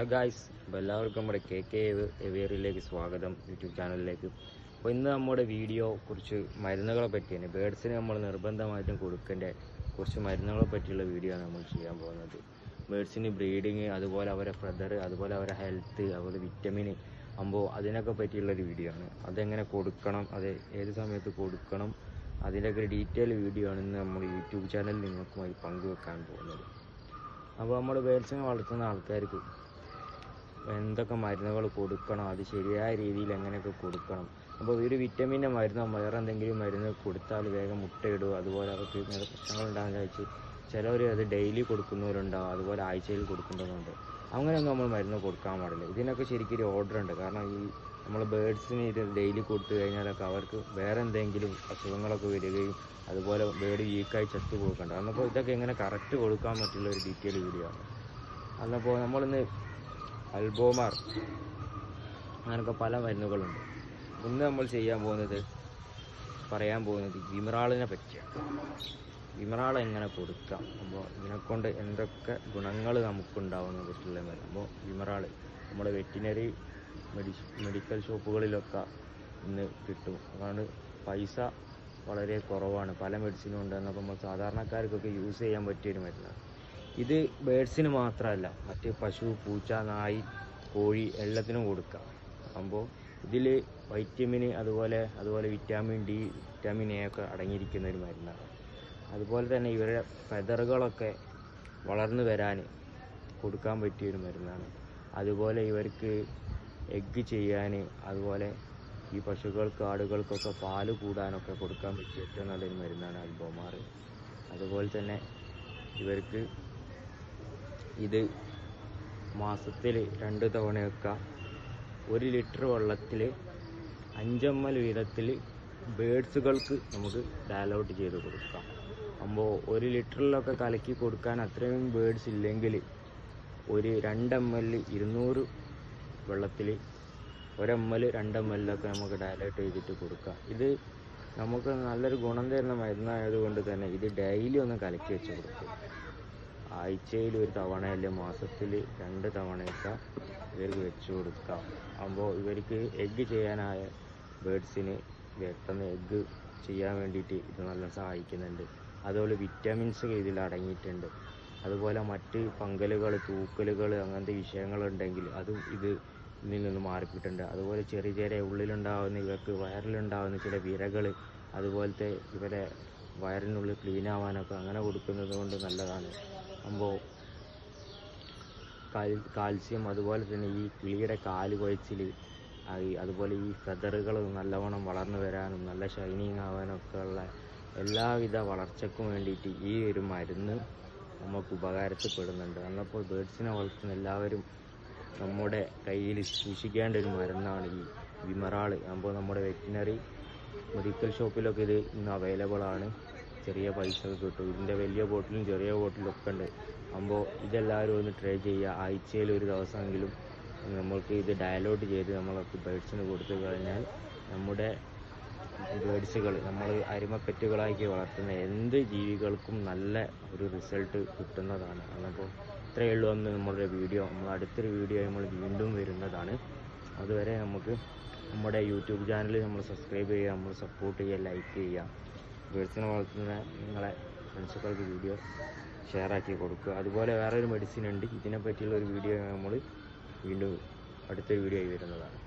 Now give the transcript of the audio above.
Guys, എല്ലാവർക്കും നമ്മുടെ KK എവേറിയിലേക്ക് സ്വാഗതം, യൂട്യൂബ് ചാനലിലേക്ക്. അപ്പോൾ ഇന്ന് നമ്മുടെ വീഡിയോ കുറച്ച് മരുന്നുകളെ പറ്റിയാണ്. ബേഡ്സിന് നമ്മൾ നിർബന്ധമായിട്ടും കൊടുക്കേണ്ട കുറച്ച് മരുന്നുകളെ പറ്റിയുള്ള വീഡിയോ ആണ് നമ്മൾ ചെയ്യാൻ പോകുന്നത്. ബേഡ്സിന് ബ്രീഡിങ്, അതുപോലെ അവരെ ഫെദർ, അതുപോലെ അവരെ ഹെൽത്ത്, അതുപോലെ വിറ്റമിൻ അതിനൊക്കെ പറ്റിയുള്ളൊരു വീഡിയോ ആണ്. അതെങ്ങനെ കൊടുക്കണം, അത് ഏത് സമയത്ത് കൊടുക്കണം, അതിൻ്റെയൊക്കെ ഒരു ഡീറ്റെയിൽ വീഡിയോ ആണ് ഇന്ന് നമ്മൾ യൂട്യൂബ് ചാനലിൽ നിങ്ങൾക്കുമായി പങ്കുവെക്കാൻ പോകുന്നത്. അപ്പോൾ നമ്മൾ ബേഡ്സിനെ വളർത്തുന്ന ആൾക്കാർക്ക് എന്തൊക്കെ മരുന്നുകൾ കൊടുക്കണം, അത് ശരിയായ രീതിയിൽ എങ്ങനെയൊക്കെ കൊടുക്കണം. അപ്പോൾ ഒരു വിറ്റമിൻ്റെ മരുന്നോ വേറെ എന്തെങ്കിലും മരുന്ന് കൊടുത്താൽ വേഗം മുട്ടയിടുക, അതുപോലെ അവർക്ക് ഇങ്ങനെ പ്രശ്നങ്ങളുണ്ടാകുന്ന വെച്ച് ചിലവർ അത് ഡെയിലി കൊടുക്കുന്നവരുണ്ടാവും, അതുപോലെ ആഴ്ചയിൽ കൊടുക്കുന്നവരുണ്ട്. അങ്ങനെയൊന്നും നമ്മൾ മരുന്ന് കൊടുക്കാൻ പാടില്ല. ഇതിനൊക്കെ ശരിക്കും ഒരു ഓർഡർ ഉണ്ട്. കാരണം ഈ നമ്മൾ ബേഡ്സിന് ഇത് ഡെയിലി കൊടുത്തു കഴിഞ്ഞാലൊക്കെ അവർക്ക് വേറെ എന്തെങ്കിലും അസുഖങ്ങളൊക്കെ വരികയും അതുപോലെ ബേഡ് വീക്കായി ചത്തു പോകണ്ട. അന്നപ്പോൾ ഇതൊക്കെ എങ്ങനെ കറക്റ്റ് കൊടുക്കാൻ പറ്റുള്ള ഒരു ഡീറ്റെയിൽ വീഡിയോ ആണ്. അന്നപ്പോൾ നമ്മളിന്ന് അൽബോമാർ അങ്ങനെയൊക്കെ പല മരുന്നുകളുണ്ട്. ഇന്ന് നമ്മൾ പറയാൻ പോകുന്നത് വിമറാളിനെ പറ്റിയാണ്. വിമറാൾ എങ്ങനെ കൊടുക്കാം, അപ്പോൾ ഇതിനെക്കൊണ്ട് എന്തൊക്കെ ഗുണങ്ങൾ നമുക്കുണ്ടാവുന്ന പറ്റുള്ള മരുന്ന്. അപ്പോൾ വിമറാൾ നമ്മുടെ വെറ്റിനറി മെഡിക്കൽ ഷോപ്പുകളിലൊക്കെ ഇന്ന് കിട്ടും. അതുകൊണ്ട് പൈസ വളരെ കുറവാണ്. പല മെഡിസിനും ഉണ്ട്. അപ്പോൾ നമ്മൾ സാധാരണക്കാർക്കൊക്കെ യൂസ് ചെയ്യാൻ പറ്റിയൊരു മരുന്നാണ്. ഇത് ബേഡ്സിന് മാത്രമല്ല, മറ്റ് പശു, പൂച്ച, നായി, കോഴി എല്ലാത്തിനും കൊടുക്കാം. അപ്പോൾ ഇതിൽ വൈറ്റമിൻ, അതുപോലെ വിറ്റാമിൻ ഡി, വിറ്റാമിൻ എ ഒക്കെ അടങ്ങിയിരിക്കുന്ന ഒരു മരുന്നാണ്. അതുപോലെ തന്നെ ഇവരുടെ ഫെദറുകളൊക്കെ വളർന്നു വരാൻ കൊടുക്കാൻ പറ്റിയൊരു മരുന്നാണ്. അതുപോലെ ഇവർക്ക് എഗ്ഗ് ചെയ്യാൻ, അതുപോലെ ഈ പശുക്കൾക്ക്, ആടുകൾക്കൊക്കെ പാല് കൂടാനൊക്കെ കൊടുക്കാൻ പറ്റിയ ഏറ്റവും നല്ലൊരു മരുന്നാണ് അൽബോമാർ. അതുപോലെ തന്നെ ഇവർക്ക് ഇത് മാസത്തിൽ 2 തവണയൊക്കെ 1 ലിറ്റർ വെള്ളത്തിൽ 5 ml വീതത്തിൽ ബേഡ്സുകൾക്ക് നമുക്ക് ഡയലൗട്ട് ചെയ്ത് കൊടുക്കാം. അപ്പോൾ 1 ലിറ്ററിലൊക്കെ കലക്കി കൊടുക്കാൻ അത്രയും ബേഡ്സ് ഇല്ലെങ്കിൽ 2 ml 200 വെള്ളത്തിൽ 1 ml 2 ml ഒക്കെ നമുക്ക് ഡയലൗട്ട് ചെയ്തിട്ട് കൊടുക്കാം. ഇത് നമുക്ക് നല്ലൊരു ഗുണം തരുന്ന മരുന്നായതുകൊണ്ട് തന്നെ ഇത് ഡെയിലി ഒന്ന് കലക്കി വെച്ച് കൊടുക്കും. ആഴ്ചയിൽ 1 തവണ അല്ലെങ്കിൽ മാസത്തിൽ 2 തവണയൊക്കെ ഇവർക്ക് വെച്ച് കൊടുക്കാം. അപ്പോൾ ഇവർക്ക് എഗ്ഗ് ചെയ്യാനായ ബേഡ്സിന് പെട്ടെന്ന് എഗ്ഗ് ചെയ്യാൻ വേണ്ടിയിട്ട് ഇത് നല്ല സഹായിക്കുന്നുണ്ട്. അതുപോലെ വിറ്റാമിൻസ് ഇതിൽ അടങ്ങിയിട്ടുണ്ട്. അതുപോലെ മറ്റ് പങ്കലുകൾ, തൂക്കലുകൾ, അങ്ങനത്തെ വിഷയങ്ങളുണ്ടെങ്കിൽ അതും ഇതിൽ നിന്ന് മാറിക്കിട്ടുണ്ട്. അതുപോലെ ചെറിയ ഉള്ളിലുണ്ടാകുന്ന ഇവർക്ക് വയറിലുണ്ടാകുന്ന ചില വിരകൾ, അതുപോലത്തെ ഇവരെ വയറിനുള്ളിൽ ക്ലീൻ ആവാനൊക്കെ അങ്ങനെ കൊടുക്കുന്നത് കൊണ്ട് നല്ലതാണ്. അപ്പോൾ കാൽസ്യം, അതുപോലെ തന്നെ ഈ കിളിയുടെ കാല് കുഴച്ചിൽ, അതുപോലെ ഈ ഫെദറുകൾ നല്ലവണ്ണം വളർന്നു വരാനും നല്ല ഷൈനിങ് ആവാനൊക്കെ ഉള്ള എല്ലാവിധ വളർച്ചയ്ക്കും വേണ്ടിയിട്ട് ഈ ഒരു മരുന്ന് നമുക്ക് ഉപകാരപ്പെടുന്നുണ്ട്. അന്നപ്പോൾ ബേഡ്സിനെ വളർത്തുന്ന എല്ലാവരും നമ്മുടെ കയ്യിൽ സൂക്ഷിക്കേണ്ട ഒരു മരുന്നാണ് ഈ വിമറാൾ. അപ്പോൾ നമ്മുടെ വെറ്റിനറി മെഡിക്കൽ ഷോപ്പിലൊക്കെ ഇത് ഇന്ന് അവൈലബിൾ ആണ്. ചെറിയ പൈസ കിട്ടും. ഇതിൻ്റെ വലിയ ബോട്ടിലും ചെറിയ ബോട്ടിലും ഒക്കെ ഉണ്ട്. അപ്പോൾ ഇതെല്ലാവരും ഒന്ന് ട്രൈ ചെയ്യുക. ആഴ്ചയിൽ 1 ദിവസമെങ്കിലും നമ്മൾക്ക് ഇത് ഡയലൗട്ട് ചെയ്ത് നമ്മൾക്ക് ബേഡ്സിന് കൊടുത്തു കഴിഞ്ഞാൽ നമ്മുടെ ബേഡ്സുകൾ, നമ്മൾ അരിമപ്പെറ്റുകളാക്കി വളർത്തുന്ന എന്ത് ജീവികൾക്കും നല്ല ഒരു റിസൾട്ട് കിട്ടുന്നതാണ്. അപ്പോൾ ഇത്രയേ ഉള്ളൂ എന്ന് നമ്മുടെ വീഡിയോ. അടുത്തൊരു വീഡിയോ നമ്മൾ വീണ്ടും വരുന്നതാണ്. അതുവരെ നമുക്ക് നമ്മുടെ യൂട്യൂബ് ചാനൽ നമ്മൾ സബ്സ്ക്രൈബ് ചെയ്യുക, നമ്മൾ സപ്പോർട്ട് ചെയ്യുക, ലൈക്ക് ചെയ്യുക. ബേഡ്സിനെ വളർത്തുന്ന നിങ്ങളെ ഫ്രണ്ട്സുകൾക്ക് വീഡിയോ ഷെയറാക്കി കൊടുക്കുക. അതുപോലെ വേറൊരു മെഡിസിൻ ഉണ്ട്. ഇതിനെ പറ്റിയുള്ള ഒരു വീഡിയോ നമ്മൾ വീണ്ടും അടുത്ത വീഡിയോ ആയി വരുന്നതാണ്.